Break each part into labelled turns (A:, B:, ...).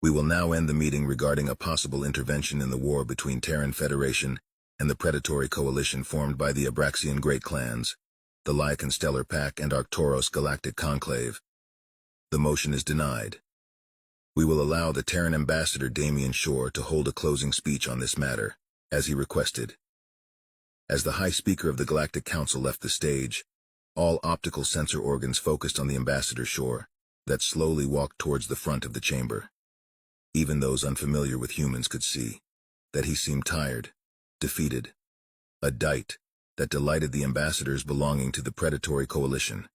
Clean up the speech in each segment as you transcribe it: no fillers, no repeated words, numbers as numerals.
A: We will now end the meeting regarding a possible intervention in the war between Terran Federation and the predatory coalition formed by the Abraxian Great Clans, the Lycan Stellar Pack and Arcturus Galactic Conclave. The motion is denied. We will allow the Terran ambassador Damian Shore to hold a closing speech on this matter, as he requested. As the High Speaker of the Galactic Council left the stage, all optical sensor organs focused on the ambassador Shore, that slowly walked towards the front of the chamber. Even those unfamiliar with humans could see that he seemed tired, defeated, a dite that delighted the ambassadors belonging to the predatory coalition.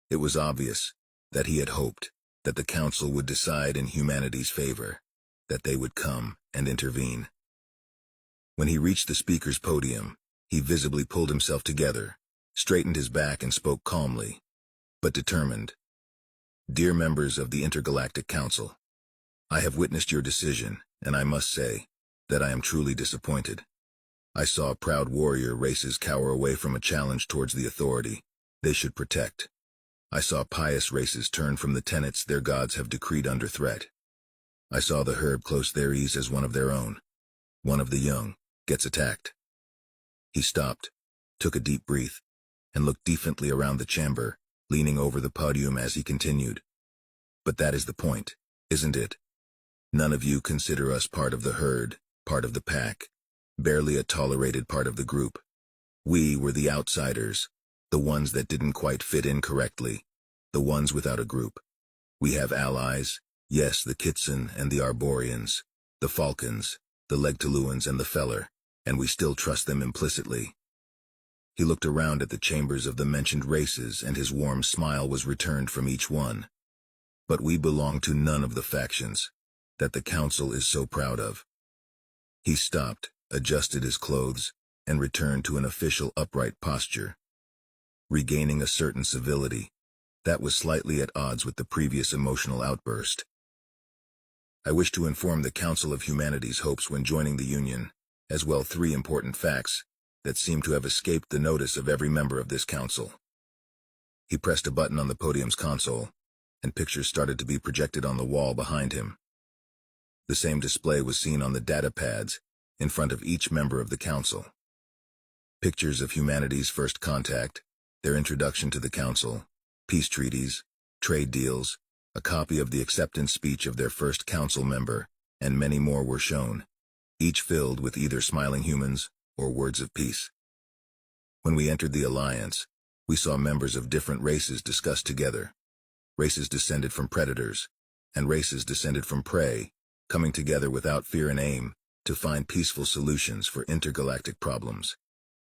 A: It was obvious that he had hoped that the council would decide in humanity's favor, that they would come and intervene. When he reached the speaker's podium, he visibly pulled himself together, straightened his back and spoke calmly, but determined. Dear members of the Intergalactic Council, I have witnessed your decision, and I must say that I am truly disappointed. I saw proud warrior races cower away from a challenge towards the authority they should protect. I saw pious races turn from the tenets their gods have decreed under threat. I saw the herd close their ease as one of their own. One of the young gets attacked. He stopped, took a deep breath, and looked defiantly around the chamber, leaning over the podium as he continued. But that is the point, isn't it? None of you consider us part of the herd, part of the pack, barely a tolerated part of the group. We were the outsiders, the ones that didn't quite fit in correctly, the ones without a group. We have allies, yes, the Kitson and the Arborians, the Falcons, the Legtuluans and the Feller, and we still trust them implicitly. He looked around at the chambers of the mentioned races, and his warm smile was returned from each one. But we belong to none of the factions that the council is so proud of. He stopped, adjusted his clothes, and returned to an official upright posture, regaining a certain civility that was slightly at odds with the previous emotional outburst. I wish to inform the Council of Humanity's hopes when joining the Union, as well 3 important facts that seem to have escaped the notice of every member of this council. He pressed a button on the podium's console, and pictures started to be projected on the wall behind him. The same display was seen on the data pads in front of each member of the council. Pictures of humanity's first contact, their introduction to the council, peace treaties, trade deals, a copy of the acceptance speech of their first council member, and many more were shown, each filled with either smiling humans or words of peace. When we entered the Alliance, we saw members of different races discussed together, races descended from predators, and races descended from prey, coming together without fear and aim to find peaceful solutions for intergalactic problems.